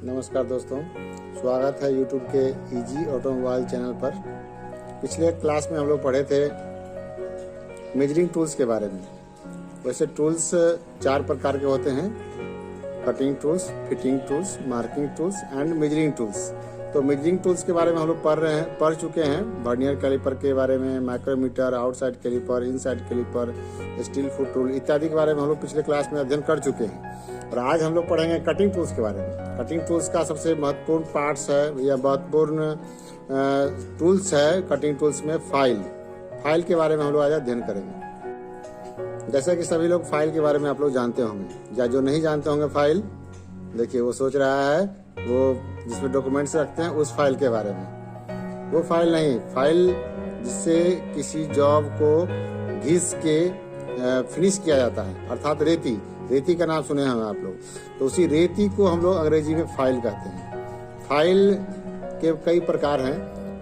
नमस्कार दोस्तों, स्वागत है YouTube के इजी ऑटोमोबाइल चैनल पर। पिछले क्लास में हम लोग पढ़े थे मेजरिंग टूल्स के बारे में। वैसे टूल्स 4 प्रकार के होते हैं: cutting tools, fitting tools, marking tools and measuring tools. तो मेजरिंग टूल्स के बारे में हम लोग पढ़ चुके हैं। वर्नियर कैलिपर के बारे में, micrometer, outside calliper, inside calliper, steel foot rule इत्यादि के बारे में हम लोग पिछले क्लास में अध्ययन कर चुके हैं। और आज हम लोग पढ़ेंगे कटिंग टूल्स के बारे में। कटिंग टूल्स का सबसे महत्वपूर्ण पार्ट्स है या महत्वपूर्ण टूल्स है कटिंग टूल्स में फाइल के बारे में हम लोग आज अध्ययन करेंगे। जैसा कि सभी लोग फाइल के बारे में आप लोग जानते होंगे, या जो नहीं जानते होंगे फाइल, देखिए वो सोच रहा है वो जिसमें डॉक्यूमेंट्स रखते हैं उस फाइल के बारे में। वो फाइल नहीं, फाइल जिससे किसी जॉब को घिस के फिनिश किया जाता है, अर्थात रेती का नाम सुने हैं आप लोग। तो उसी रेती को हम लोग अंग्रेजी में फाइल कहते हैं। फाइल के कई प्रकार हैं।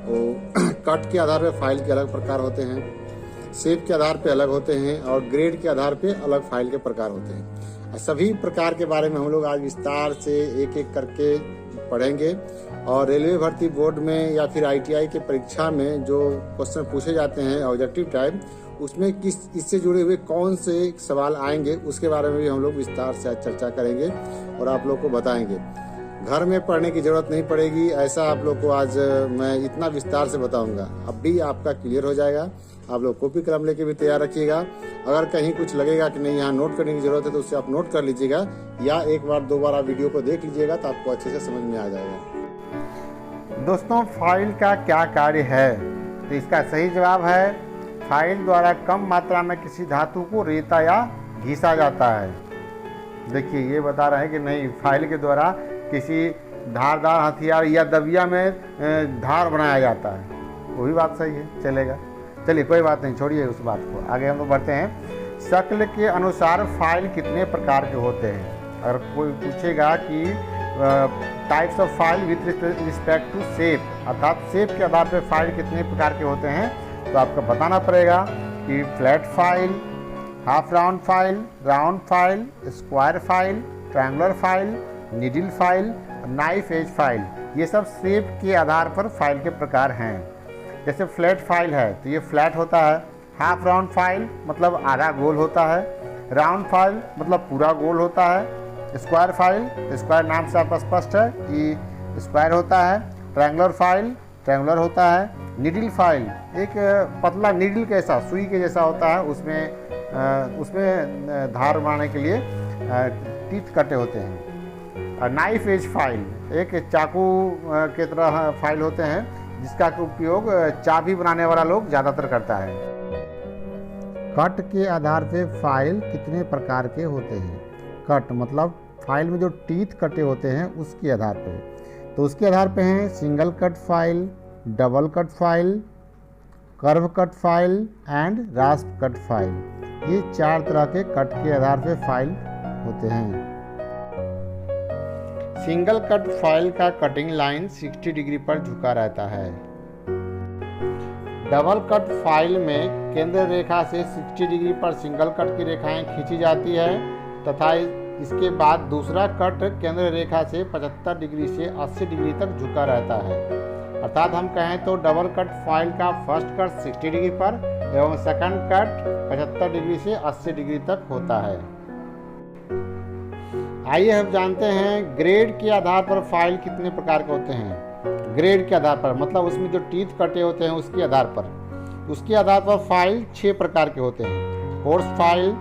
वो कट के आधार पर फाइल के अलग प्रकार होते हैं, शेप के आधार पर अलग होते हैं और ग्रेड के आधार पर अलग फाइल के प्रकार होते हैं। सभी प्रकार के बारे में हम लोग आज विस्तार से एक एक करके पढ़ेंगे। और रेलवे भर्ती बोर्ड में या फिर ITI के परीक्षा में जो क्वेश्चन पूछे जाते हैं ऑब्जेक्टिव टाइप, उसमें इससे जुड़े हुए कौन से सवाल आएंगे उसके बारे में भी हम लोग विस्तार से आज चर्चा करेंगे और आप लोग को बताएंगे। घर में पढ़ने की जरूरत नहीं पड़ेगी, ऐसा आप लोग को आज मैं इतना विस्तार से बताऊंगा। अब भी आपका क्लियर हो जाएगा। आप लोग कॉपी कलम लेके भी तैयार रखिएगा। अगर कहीं कुछ लगेगा कि नहीं यहाँ नोट करने की जरूरत है तो उससे आप नोट कर लीजिएगा, या एक बार 2 बार वीडियो को देख लीजिएगा तो आपको अच्छे से समझ में आ जाएगा। दोस्तों, फाइल का क्या कार्य है? तो इसका सही जवाब है, फाइल द्वारा कम मात्रा में किसी धातु को रेता या घिसा जाता है। देखिए ये बता रहे हैं कि नहीं, फाइल के द्वारा किसी धारदार हथियार या दबिया में धार बनाया जाता है। वही बात सही है, चलेगा। चलिए कोई बात नहीं, छोड़िए उस बात को, आगे हम लोग बढ़ते हैं। शक्ल के अनुसार फाइल कितने प्रकार के होते हैं? अगर कोई पूछेगा कि types of file with respect to shape, अर्थात शेप के आधार पर फाइल कितने प्रकार के होते हैं, तो आपको बताना पड़ेगा कि flat file, half round file, square file, triangular file, needle file, knife edge file. ये सब शेप के आधार पर फाइल के प्रकार हैं। जैसे फ्लैट फाइल है तो ये फ्लैट होता है। हाफ राउंड फाइल मतलब आधा गोल होता है। राउंड फाइल मतलब पूरा गोल होता है। स्क्वायर फाइल, स्क्वायर नाम से आपका स्पष्ट है कि स्क्वायर होता है। ट्रायंगुलर फाइल ट्रायंगुलर होता है। नीडल फाइल एक पतला नीडल के जैसा, सुई के जैसा होता है, उसमें धार बनाने के लिए टीथ कटे होते हैं। और नाइफ एज फाइल एक चाकू के तरह फाइल होते हैं, जिसका उपयोग चाबी बनाने वाला लोग ज़्यादातर करता है। कट के आधार पे फाइल कितने प्रकार के होते हैं? कट मतलब फाइल में जो टीथ कटे होते हैं उसके आधार पे। तो उसके आधार पे हैं single cut file, double cut file, curve cut file and रास्प cut file. ये 4 तरह के कट के आधार पे फाइल होते हैं। सिंगल कट फाइल का कटिंग लाइन 60 डिग्री पर झुका रहता है। डबल कट फाइल में केंद्र रेखा से 60 डिग्री पर सिंगल कट की रेखाएं खींची जाती है तथा इसके बाद दूसरा कट केंद्र रेखा से 75 डिग्री से 80 डिग्री तक झुका रहता है। अर्थात हम कहें तो डबल कट फाइल का फर्स्ट कट 60 डिग्री पर एवं सेकंड कट 75 डिग्री से 80 डिग्री तक होता है। आइए हम जानते हैं ग्रेड के आधार पर फाइल कितने प्रकार के होते हैं। ग्रेड के आधार पर मतलब उसमें जो टीथ कटे होते हैं उसके आधार पर फाइल 6 प्रकार के होते हैं। Coarse file,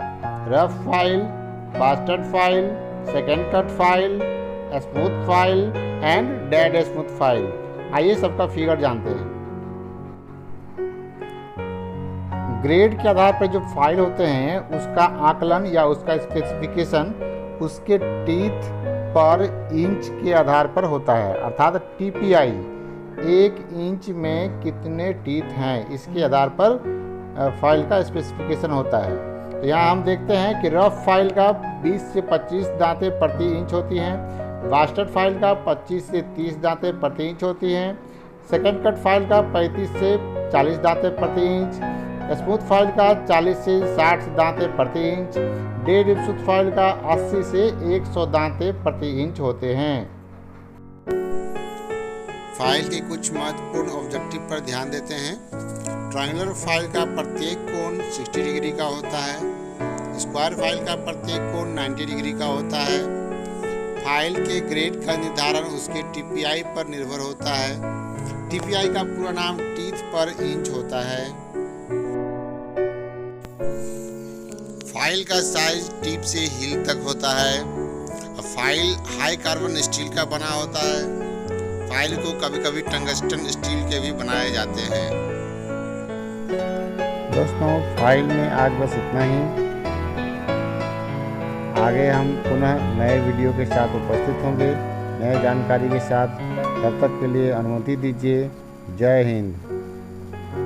rough file, bastard file, second cut file, smooth file and dead smooth file. आइए सबका फिगर जानते हैं। ग्रेड के आधार पर जो फाइल होते हैं उसका आकलन या उसका स्पेसिफिकेशन उसके टीथ पर इंच के आधार पर होता है, अर्थात TPI 1 इंच में कितने टीथ हैं इसके आधार पर फाइल का स्पेसिफिकेशन होता है। तो यहाँ हम देखते हैं कि रफ फाइल का 20 से 25 दांतें प्रति इंच होती हैं। बास्टर्ड फाइल का 25 से 30 दांतें प्रति इंच होती हैं। सेकेंड कट फाइल का 35 से 40 दांतें प्रति इंच। स्मूथ फाइल का 40 से 60 दांतें प्रति इंच। डेड स्मूथ फाइल का 80 से 100 दांतें प्रति इंच होते हैं। फाइल के कुछ महत्वपूर्ण ऑब्जेक्टिव पर ध्यान देते हैं। ट्रायंगुलर फाइल का प्रत्येक कोण 60 डिग्री का होता है। स्क्वायर फाइल का प्रत्येक कोण 90 डिग्री का होता है। फाइल के ग्रेड का निर्धारण उसके टीपीआई पर निर्भर होता है। टीपीआई का पूरा नाम टीथ पर इंच होता है। फाइल का साइज टिप से हील तक होता है। फाइल हाई कार्बन स्टील का बना होता है। फाइल को कभी कभी टंगस्टन स्टील के भी बनाए जाते हैं। दोस्तों, फाइल में आज बस इतना ही। आगे हम पुनः नए वीडियो के साथ उपस्थित होंगे, नए जानकारी के साथ। तब तक के लिए अनुमति दीजिए। जय हिंद।